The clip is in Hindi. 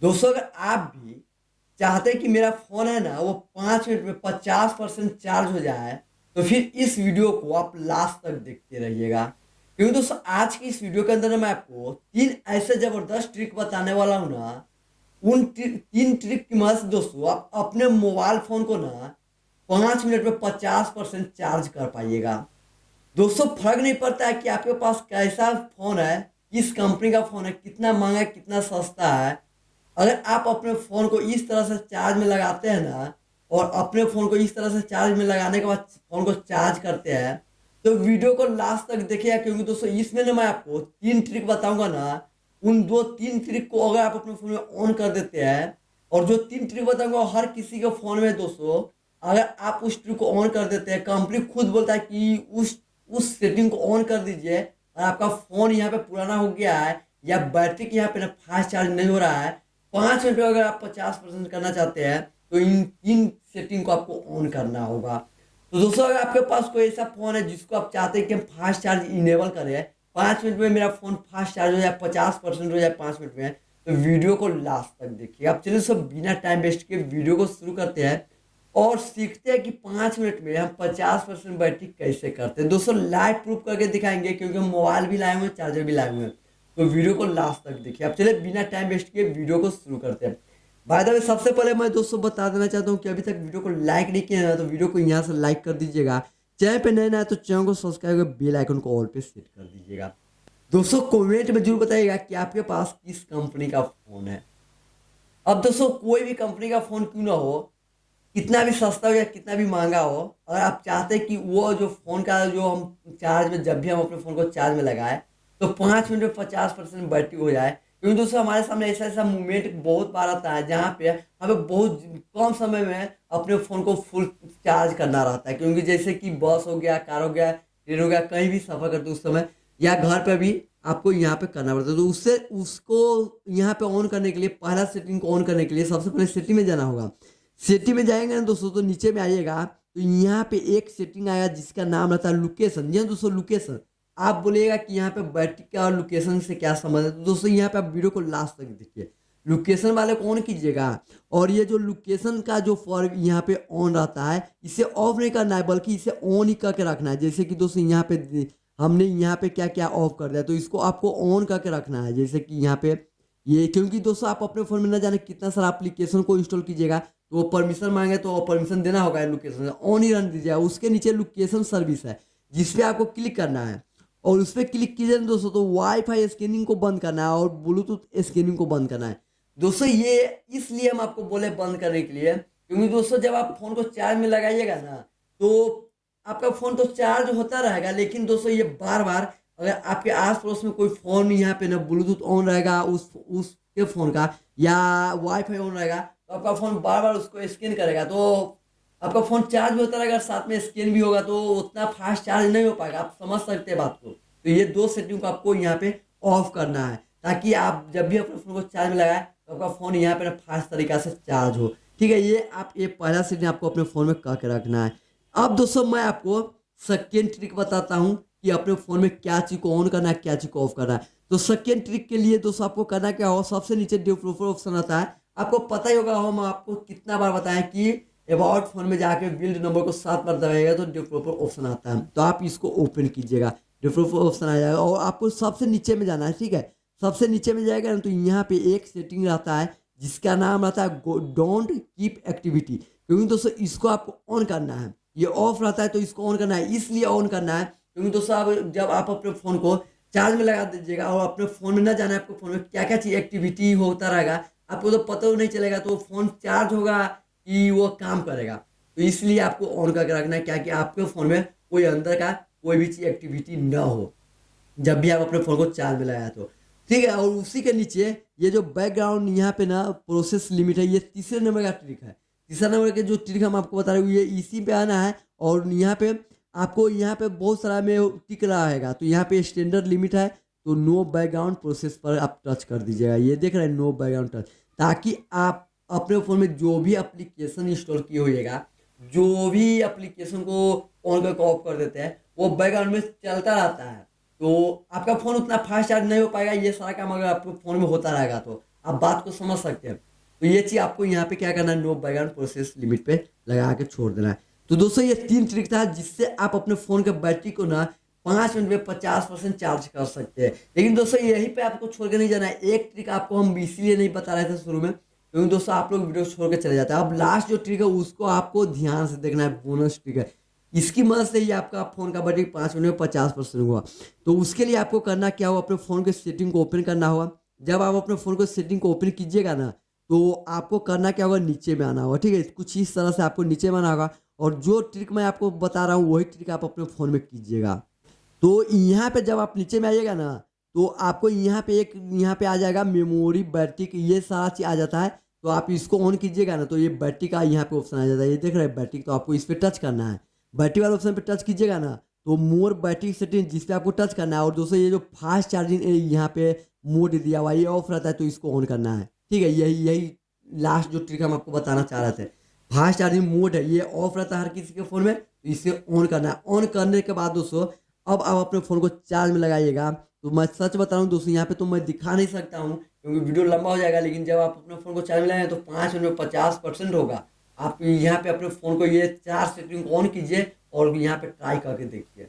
दोस्तों अगर आप भी चाहते हैं कि मेरा फ़ोन है ना वो 5 मिनट में 50% चार्ज हो जाए, तो फिर इस वीडियो को आप लास्ट तक देखते रहिएगा। क्योंकि दोस्तों आज की इस वीडियो के अंदर ना मैं आपको 3 ऐसे ज़बरदस्त ट्रिक बताने वाला हूँ ना, उन 3 ट्रिक की मदद से दोस्तों आप अपने मोबाइल फ़ोन को ना 5 मिनट में 50% चार्ज कर पाइएगा। दोस्तों फर्क नहीं पड़ता है कि आपके पास कैसा फ़ोन है, किस कंपनी का फ़ोन है, कितना महंगा है, कितना सस्ता है। अगर आप अपने फ़ोन को इस तरह से चार्ज में लगाते हैं ना, और अपने फ़ोन को इस तरह से चार्ज में लगाने के बाद फ़ोन को चार्ज करते हैं, तो वीडियो को लास्ट तक देखिएगा। क्योंकि दोस्तों इसमें ना मैं आपको 3 ट्रिक बताऊंगा ना, उन 2-3 ट्रिक को अगर आप अपने फ़ोन में ऑन कर देते हैं, और जो 3 ट्रिक बताऊंगा वो हर किसी के फ़ोन में दोस्तों, अगर आप उस ट्रिक को ऑन कर देते हैं, कंपनी खुद बोलता है कि उस सेटिंग को ऑन कर दीजिए, और आपका फ़ोन यहाँ पे पुराना हो गया है या बैटरी के यहाँ पे ना फास्ट चार्ज नहीं हो रहा है, 5 मिनट में अगर आप 50% करना चाहते हैं, तो इन 3 सेटिंग को आपको ऑन करना होगा। तो दोस्तों अगर आपके पास कोई ऐसा फ़ोन है जिसको आप चाहते हैं कि हम फास्ट चार्ज इनेबल करें, 5 मिनट में मेरा फ़ोन फास्ट चार्ज हो जाए, 50% हो जाए 5 मिनट में, तो वीडियो को लास्ट तक देखिए। आप चलिए सब बिना टाइम वेस्ट के वीडियो को शुरू करते हैं और सीखते हैं कि 5 मिनट में हम 50% बैटरी कैसे करते हैं। दोस्तों लाइव प्रूफ करके दिखाएंगे, क्योंकि हम मोबाइल भी लाए हुए हैं, चार्जर भी लाए हुए हैं। तो वीडियो को लास्ट तक देखिए। अब चलिए बिना टाइम वेस्ट किए वीडियो को शुरू करते हैं। बाय द वे सबसे पहले मैं दोस्तों बता देना चाहता हूँ कि अभी तक वीडियो को लाइक नहीं किया है ना, तो वीडियो को यहाँ से लाइक कर दीजिएगा। चैनल पे नए ना तो चैनल को सब्सक्राइब कर बेल आइकन को ऑल पे सेट कर दीजिएगा। दोस्तों कमेंट में जरूर बताइएगा कि आपके पास किस कंपनी का फ़ोन है। अब दोस्तों कोई भी कंपनी का फ़ोन क्यों ना हो, कितना भी सस्ता हो या कितना भी महंगा हो, अगर आप चाहते हैं कि वो जो फ़ोन का जो हम चार्ज में, जब भी हम अपने फ़ोन को चार्ज में लगाएं, तो 5 मिनट में 50% बैटरी हो जाए। क्योंकि दोस्तों हमारे सामने ऐसा ऐसा मूवमेंट बहुत बार आता है जहाँ पे हमें बहुत कम समय में अपने फ़ोन को फुल चार्ज करना रहता है। क्योंकि जैसे कि बस हो गया, कार हो गया, ट्रेन हो गया, कहीं भी सफ़र करते उस समय, या घर पे भी आपको यहाँ पे करना पड़ता है। तो उससे उसको यहाँ पे ऑन करने के लिए, पहला सेटिंग को ऑन करने के लिए सबसे पहले सेटिंग में जाना होगा। सेटिंग में जाएंगे ना दोस्तों, तो नीचे में आइएगा, तो यहाँ पे एक सेटिंग आएगा जिसका नाम रहता है लोकेशन। जी हाँ दोस्तों, लोकेशन। आप बोलिएगा कि यहाँ पे बैटरी का और लोकेशन से क्या संबंध है, तो दोस्तों यहाँ पे आप वीडियो को लास्ट तक देखिए। लोकेशन वाले को ऑन कीजिएगा, और ये जो लोकेशन का जो फॉर यहाँ पे ऑन रहता है, इसे ऑफ नहीं करना है बल्कि इसे ऑन ही करके रखना है। जैसे कि दोस्तों यहाँ पे हमने यहाँ पे क्या क्या ऑफ कर दिया, तो इसको आपको ऑन करके रखना है। जैसे कि यहाँ पे ये, क्योंकि दोस्तों आप अपने फ़ोन में न जाने कितना सारा एप्लीकेशन को इंस्टॉल कीजिएगा, तो वो परमिशन मांगे तो परमिशन देना होगा। लोकेशन ऑन ही रहने दीजिए। उसके नीचे लोकेशन सर्विस है जिस पे आपको क्लिक करना है, और उस पर क्लिक कीजिए ना दोस्तों, तो वाईफाई स्कैनिंग को बंद करना है और ब्लूटूथ स्कैनिंग को बंद करना है। दोस्तों ये इसलिए हम आपको बोले बंद करने के लिए, क्योंकि दोस्तों जब आप फ़ोन को चार्ज में लगाइएगा ना, तो आपका फ़ोन तो चार्ज होता रहेगा, लेकिन दोस्तों ये बार बार, अगर आपके आस पड़ोस में कोई फ़ोन यहाँ पे ना ब्लूटूथ ऑन रहेगा उसके फ़ोन का, या वाईफाई ऑन रहेगा, तो आपका फ़ोन बार बार उसको स्कैन करेगा। तो आपका फ़ोन चार्ज भी होता रहेगा, साथ में स्कैन भी होगा, तो उतना फास्ट चार्ज नहीं हो पाएगा। आप समझ सकते हैं बात को। तो ये 2 सेटिंग को आपको यहाँ पे ऑफ करना है, ताकि आप जब भी अपने फ़ोन को चार्ज में लगाए, तो आपका फ़ोन यहाँ पे ना फास्ट तरीका से चार्ज हो। ठीक है, ये पहला सेटिंग आपको अपने फ़ोन में करके रखना है। अब दोस्तों मैं आपको सेकेंड ट्रिक बताता हूँ कि अपने फ़ोन में क्या चीज़ को ऑन करना है, क्या चीज़ को ऑफ करना है। तो सेकेंड ट्रिक के लिए दोस्तों आपको करना क्या हो, सबसे नीचे डेवलपर ऑप्शन आता है। आपको पता ही होगा, हम आपको कितना बार बताएं कि अबाउट फोन में जाके बिल्ड नंबर को 7 बार दबाइएगा तो डेवलपर ऑप्शन आता है। तो आप इसको ओपन कीजिएगा, डेवलपर ऑप्शन आ जाएगा, और आपको सबसे नीचे में जाना है। ठीक है, सबसे नीचे में जाएगा ना, तो यहाँ पे एक सेटिंग रहता है जिसका नाम रहता है डोंट कीप एक्टिविटी। क्योंकि दोस्तों इसको आपको ऑन करना है। ये ऑफ रहता है तो इसको ऑन करना है, इसलिए ऑन करना है क्योंकि दोस्तों आप जब आप अपने फ़ोन को चार्ज में लगा दीजिएगा, और अपने फ़ोन में ना जाना है आपको फ़ोन में क्या क्या चीज़ एक्टिविटी होता रहेगा, आपको तो पता ही नहीं चलेगा। तो फ़ोन चार्ज होगा कि वो काम करेगा, तो इसलिए आपको ऑन करके रखना है, क्या कि आपके फ़ोन में कोई अंदर का कोई भी चीज़ एक्टिविटी ना हो जब भी आप अपने फ़ोन को चार्ज में लगाया तो। ठीक है, और उसी के नीचे ये जो बैकग्राउंड यहाँ पे ना प्रोसेस लिमिट है, ये तीसरे नंबर का ट्रिक है। तीसरा नंबर के जो ट्रिक हम आपको बता रहे हैं, ये इसी पे आना है। और यहाँ पे आपको यहाँ पे बहुत सारा में टिक रहा है, तो यहाँ पे स्टैंडर्ड लिमिट है, तो नो बैकग्राउंड प्रोसेस पर आप टच कर दीजिएगा। ये देख रहे हैं, नो बैकग्राउंड टच, ताकि आप अपने फ़ोन में जो भी एप्लीकेशन इंस्टॉल किए होइएगा, जो भी एप्लीकेशन को ऑन करके ऑफ कर देते हैं, वो बैकग्राउंड में चलता रहता है। तो आपका फ़ोन उतना फास्ट चार्ज नहीं हो पाएगा। ये सारा काम अगर आपके फ़ोन में होता रहेगा, तो आप बात को समझ सकते हैं। तो ये चीज़ आपको यहाँ पे क्या करना है, नो बैकग्राउंड प्रोसेस लिमिट पे लगा के छोड़ देना है। तो दोस्तों ये 3 ट्रिक था जिससे आप अपने फ़ोन के बैटरी को ना 5 मिनट में 50% चार्ज कर सकते हैं। लेकिन दोस्तों यहीं पे आपको छोड़ के नहीं जाना है। एक ट्रिक आपको हम इसीलिए नहीं बता रहे थे शुरू में, क्योंकि दोस्तों आप लोग वीडियो छोड़ के चले जाते हैं। अब लास्ट जो ट्रिक है उसको आपको ध्यान से देखना है, बोनस ट्रिक है। इसकी मदद से ही आपका फ़ोन का बैटरी 5 मिनट में 50% हुआ। तो उसके लिए आपको करना क्या होगा, अपने फ़ोन के सेटिंग को ओपन करना होगा। जब आप अपने फ़ोन को सेटिंग को ओपन कीजिएगा ना, तो आपको करना क्या होगा, नीचे में आना होगा। ठीक है, कुछ इस तरह से आपको नीचे में आना होगा और जो ट्रिक मैं आपको बता रहा हूँ वही ट्रिक आप अपने फ़ोन में कीजिएगा। तो यहाँ पे जब आप नीचे में आइएगा ना, तो आपको यहाँ पे आ जाएगा मेमोरी, बैटरी की ये सारा चीज़ आ जाता है। तो आप इसको ऑन कीजिएगा ना, तो ये बैटरी का यहाँ पे ऑप्शन आ जाता है। ये देख रहे हैं बैटरी, तो आपको इस पर टच करना है। बैटरी वाले ऑप्शन पे टच कीजिएगा ना, तो मोर बैटरी सेटिंग जिस पे आपको टच करना है। और दोस्तों ये जो फास्ट चार्जिंग यहाँ पे मोड दिया हुआ है, ये ऑफ रहता है, तो इसको ऑन करना है। ठीक है, यही यही लास्ट जो ट्रिक हम आपको बताना चाह रहे थे। फास्ट चार्जिंग मोड है, ये ऑफ रहता है हर किसी के फ़ोन में, तो इसे ऑन करना है। ऑन करने के बाद दोस्तों अब आप अपने फ़ोन को चार्ज में लगाइएगा। तो मैं सच बता रहा हूँ दोस्तों, यहाँ पे तो मैं दिखा नहीं सकता हूँ क्योंकि वीडियो लंबा हो जाएगा। लेकिन जब आप अपने फ़ोन को चार्ज में लगाएंगे तो 5 मिनट में 50% होगा। आप यहाँ पे अपने फ़ोन को ये 4 सेटिंग ऑन कीजिए और यहाँ पे ट्राई करके देखिए।